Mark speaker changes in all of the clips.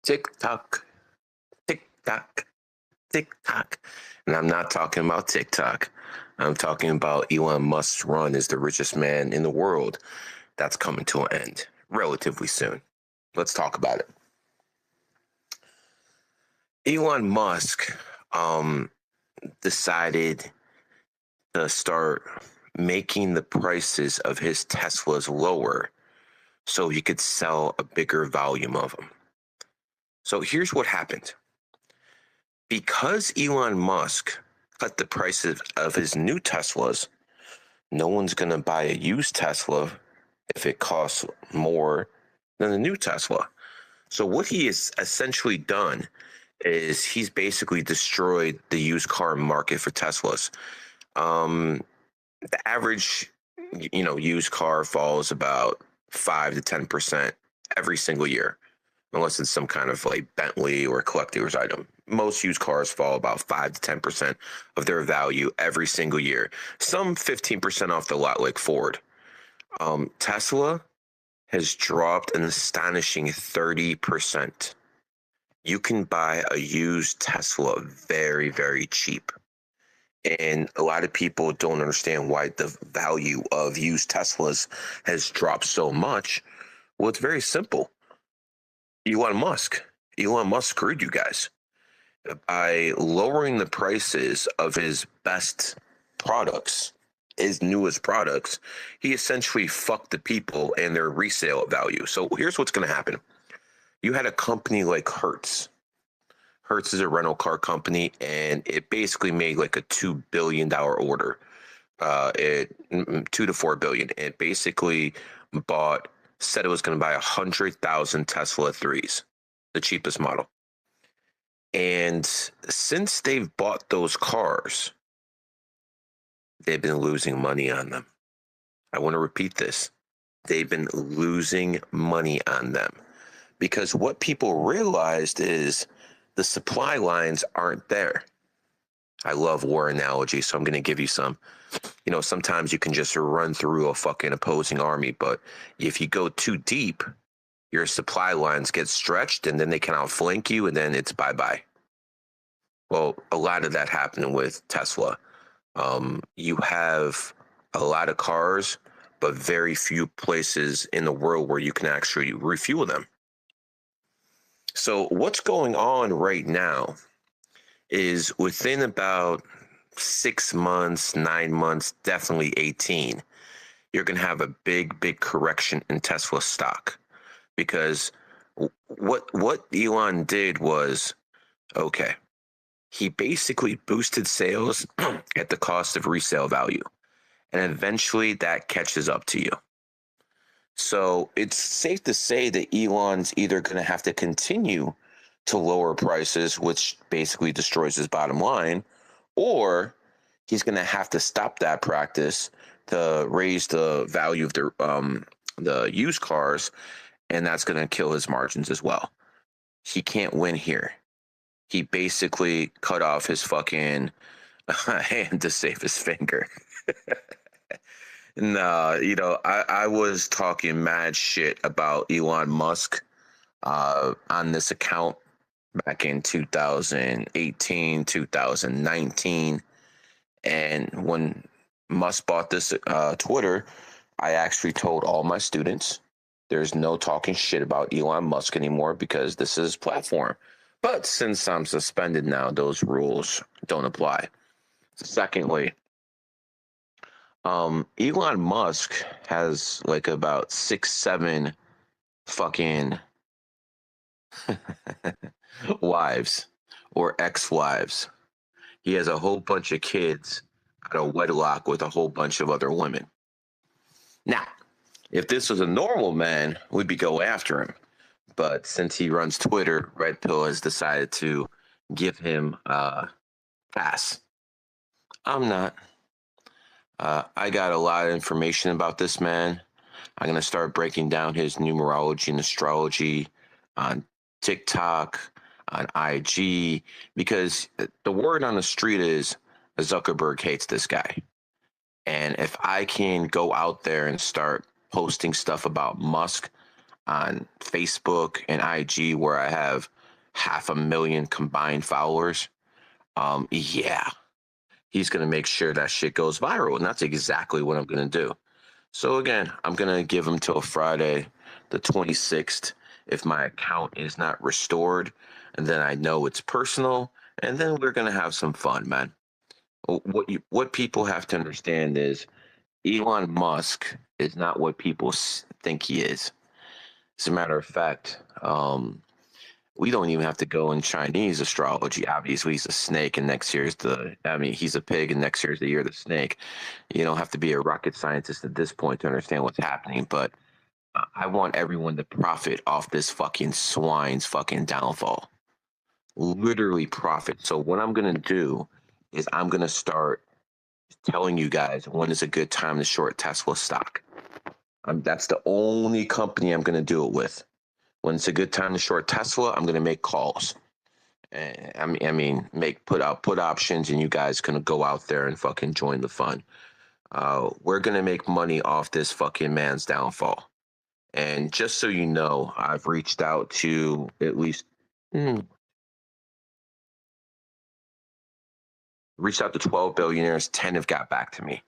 Speaker 1: TikTok, TikTok, TikTok. And I'm not talking about TikTok. I'm talking about Elon Musk's run as the richest man in the world. That's coming to an end relatively soon. Let's talk about it. Elon Musk decided to start making the prices of his Teslas lower so he could sell a bigger volume of them. So here's what happened. Because Elon Musk cut the prices of his new Teslas, no one's going to buy a used Tesla if it costs more than the new Tesla. So what he has essentially done is he's basically destroyed the used car market for Teslas. The average, used car falls about 5 to 10% every single year, unless it's some kind of like Bentley or collector's item. Most used cars fall about 5 to 10% of their value every single year. Some 15% off the lot, like Ford. Tesla has dropped an astonishing 30%. You can buy a used Tesla very, very cheap. And a lot of people don't understand why the value of used Teslas has dropped so much. Well, it's very simple. Elon Musk screwed you guys by lowering the prices of his best products, his newest products. He essentially fucked the people and their resale value. So here's what's going to happen. You had a company like Hertz. Hertz is a rental car company, and it basically made like a $2 billion order. $2 to $4 billion. It basically said it was going to buy 100,000 Tesla 3s, the cheapest model. And since they've bought those cars, they've been losing money on them. I want to repeat this. They've been losing money on them because what people realized is the supply lines aren't there. I love war analogies, so I'm going to give you some. Sometimes you can just run through a fucking opposing army, but if you go too deep, your supply lines get stretched and then they can outflank you and then it's bye-bye. Well, a lot of that happened with Tesla. You have a lot of cars, but very few places in the world where you can actually refuel them. So what's going on right now is within about 6 months, 9 months, definitely 18, you're going to have a big, big correction in Tesla stock. Because what Elon did was, okay, he basically boosted sales at the cost of resale value. And eventually that catches up to you. So it's safe to say that Elon's either going to have to continue to lower prices, which basically destroys his bottom line, or he's going to have to stop that practice to raise the value of the used cars, and that's going to kill his margins as well. He can't win here. He basically cut off his fucking hand to save his finger. No, I was talking mad shit about Elon Musk on this account back in 2018, 2019. And when Musk bought this Twitter, I actually told all my students there's no talking shit about Elon Musk anymore because this is his platform. But since I'm suspended now, those rules don't apply. Secondly, Elon Musk has like about 6, 7 fucking wives or ex-wives. He has a whole bunch of kids out of wedlock with a whole bunch of other women. Now, if this was a normal man, we'd be go after him. But since he runs Twitter, Red Pill has decided to give him a pass. I'm not. I got a lot of information about this man. I'm going to start breaking down his numerology and astrology on TikTok, on IG, because the word on the street is Zuckerberg hates this guy. And if I can go out there and start posting stuff about Musk on Facebook and IG, where I have 500,000 combined followers. Yeah, he's gonna make sure that shit goes viral, and that's exactly what I'm gonna do. So again, I'm gonna give him till Friday, the 26th. If my account is not restored, and then I know it's personal, and then we're gonna have some fun, man. What people have to understand is Elon Musk is not what people think he is. As a matter of fact, we don't even have to go in Chinese astrology. Obviously, he's a snake, and next year's he's a pig, and next year's the year of the snake. You don't have to be a rocket scientist at this point to understand what's happening, but I want everyone to profit off this fucking swine's fucking downfall. Literally profit. So what I'm going to do is I'm going to start telling you guys when is a good time to short Tesla stock. That's the only company I'm going to do it with. When it's a good time to short Tesla, I'm going to make calls. Make put options, and you guys can go out there and fucking join the fun. We're going to make money off this fucking man's downfall. And just so you know, I've reached out to at least reached out to 12 billionaires. 10 have got back to me.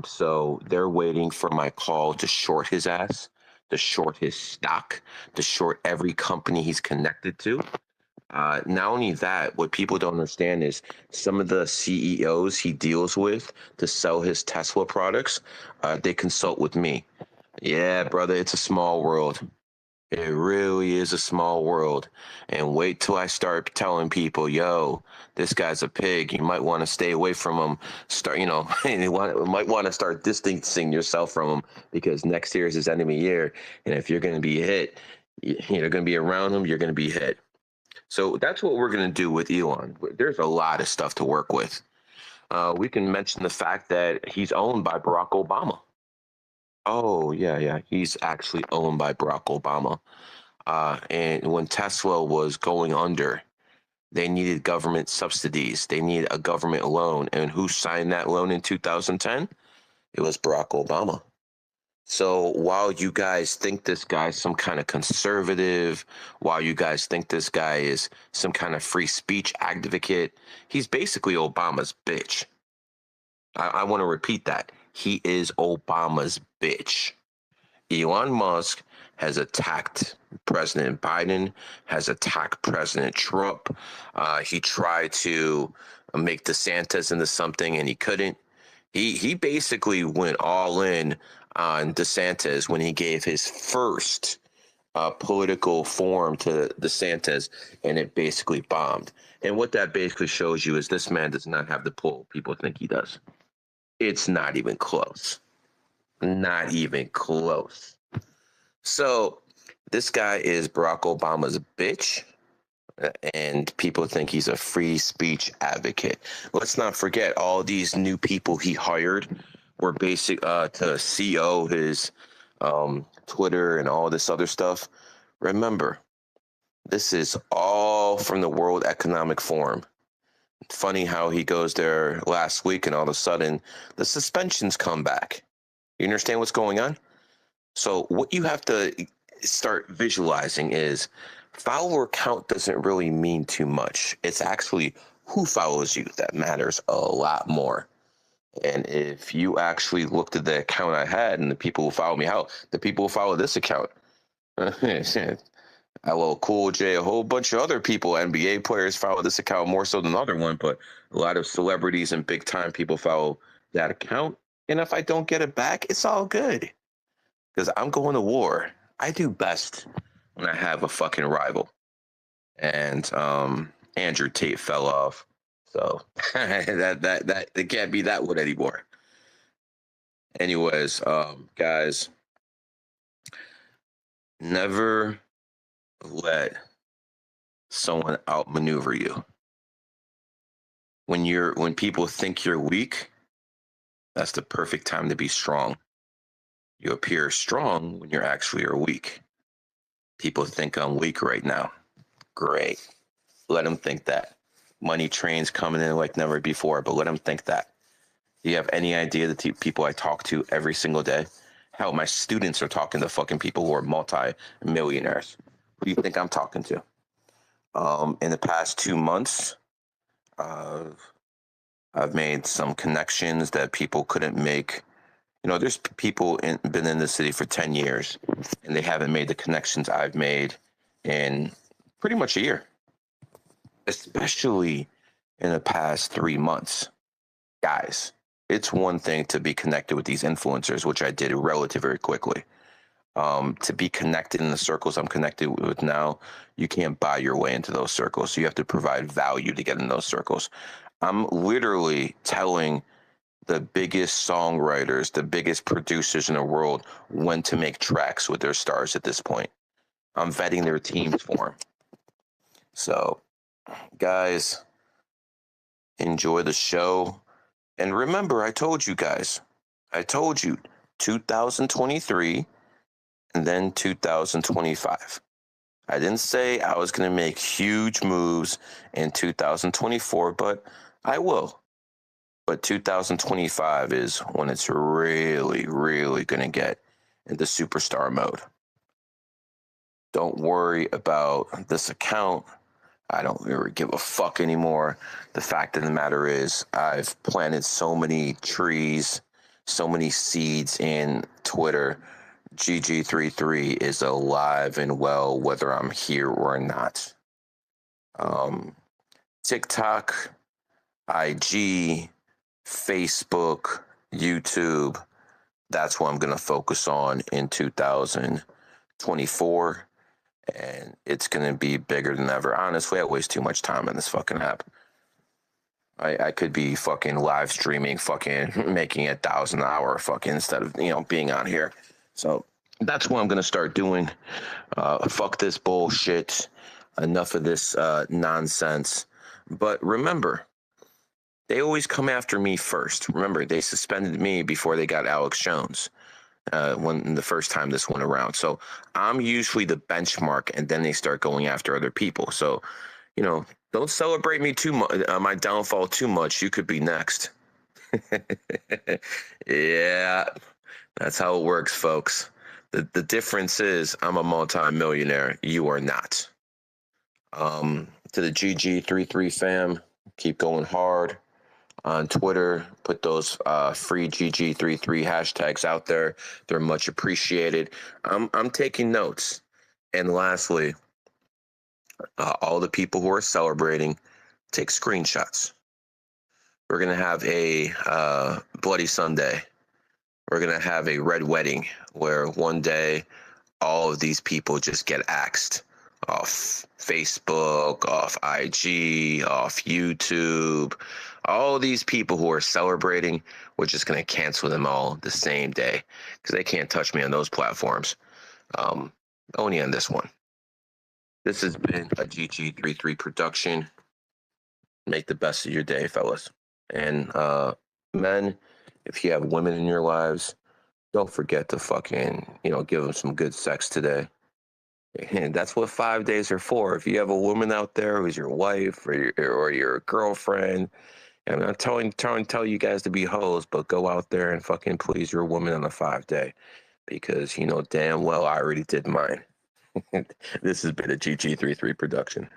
Speaker 1: So they're waiting for my call to short his ass, to short his stock, to short every company he's connected to. Not only that, what people don't understand is some of the CEOs he deals with to sell his Tesla products, they consult with me. Yeah, brother, it's a small world. It really is a small world. And wait till I start telling people, yo, this guy's a pig. You might want to stay away from him. And you might want to start distancing yourself from him because next year is his enemy year. And if you're going to be hit, you're going to be around him, you're going to be hit. So that's what we're going to do with Elon. There's a lot of stuff to work with. We can mention the fact that he's owned by Barack Obama. Oh, yeah. He's actually owned by Barack Obama. And when Tesla was going under, they needed government subsidies. They needed a government loan. And who signed that loan in 2010? It was Barack Obama. So while you guys think this guy's some kind of conservative, while you guys think this guy is some kind of free speech advocate, he's basically Obama's bitch. I want to repeat that. He is Obama's bitch. Elon Musk has attacked President Biden, has attacked President Trump. He tried to make DeSantis into something, and he couldn't. He basically went all in on DeSantis when he gave his first political forum to DeSantis, and it basically bombed. And what that basically shows you is this man does not have the pull people think he does. It's not even close. Not even close. So this guy is Barack Obama's bitch, and people think he's a free speech advocate. Let's not forget all these new people he hired were basic to CEO his Twitter and all this other stuff. Remember, this is all from the World Economic Forum. Funny how he goes there last week and all of a sudden the suspensions come back. You understand what's going on? So what you have to start visualizing is follower count doesn't really mean too much. It's actually who follows you that matters a lot more. And if you actually looked at the account I had and the people who follow me, the people who follow this account, LL Cool J, a whole bunch of other people, NBA players follow this account more so than the other one, but a lot of celebrities and big time people follow that account. And if I don't get it back, it's all good. Because I'm going to war. I do best when I have a fucking rival. And Andrew Tate fell off. So that it can't be that one anymore. Anyways, guys, never let someone outmaneuver you. When people think you're weak, that's the perfect time to be strong. You appear strong when you're actually weak. People think I'm weak right now. Great. Let them think that. Money trains coming in like never before, but let them think that. Do you have any idea the people I talk to every single day? Hell, my students are talking to fucking people who are multi-millionaires. Who do you think I'm talking to? In the past 2 months, uh, I've made some connections that people couldn't make. There's people been in the city for 10 years and they haven't made the connections I've made in pretty much a year, especially in the past 3 months. Guys, it's one thing to be connected with these influencers, which I did relatively quickly. To be connected in the circles I'm connected with now, you can't buy your way into those circles. So you have to provide value to get in those circles. I'm literally telling the biggest songwriters, the biggest producers in the world when to make tracks with their stars at this point. I'm vetting their teams for them. So, guys, enjoy the show. And remember, I told you 2023 and then 2025. I didn't say I was going to make huge moves in 2024, but I will. But 2025 is when it's really, really going to get into superstar mode. Don't worry about this account. I don't really give a fuck anymore. The fact of the matter is, I've planted so many trees, so many seeds in Twitter. GG33 is alive and well, whether I'm here or not. TikTok, IG, Facebook, YouTube, that's what I'm going to focus on in 2024. And it's going to be bigger than ever. Honestly, I waste too much time on this fucking app. I could be fucking live streaming, fucking making $1,000 an hour, fucking, instead of, being on here. So that's what I'm going to start doing. Fuck this bullshit. Enough of this nonsense. But remember, they always come after me first. Remember, they suspended me before they got Alex Jones when the first time this went around. So I'm usually the benchmark, and then they start going after other people. So, don't celebrate me too much, my downfall too much. You could be next. Yeah, that's how it works, folks. The difference is I'm a multi-millionaire. You are not. To the GG33 fam, keep going hard. On Twitter, put those free GG33 hashtags out there. They're much appreciated. I'm taking notes. And lastly, all the people who are celebrating, take screenshots. We're going to have a Bloody Sunday. We're going to have a red wedding where one day all of these people just get axed off Facebook, off IG, off YouTube. All of these people who are celebrating, we're just going to cancel them all the same day because they can't touch me on those platforms. Only on this one. This has been a GG33 production. Make the best of your day, fellas. And men, if you have women in your lives, don't forget to fucking, give them some good sex today. And that's what 5 days are for. If you have a woman out there who's your wife or your girlfriend, I'm not tell you guys to be hoes, but go out there and fucking please your woman on a 5-day, because damn well I already did mine. This has been a GG33 production.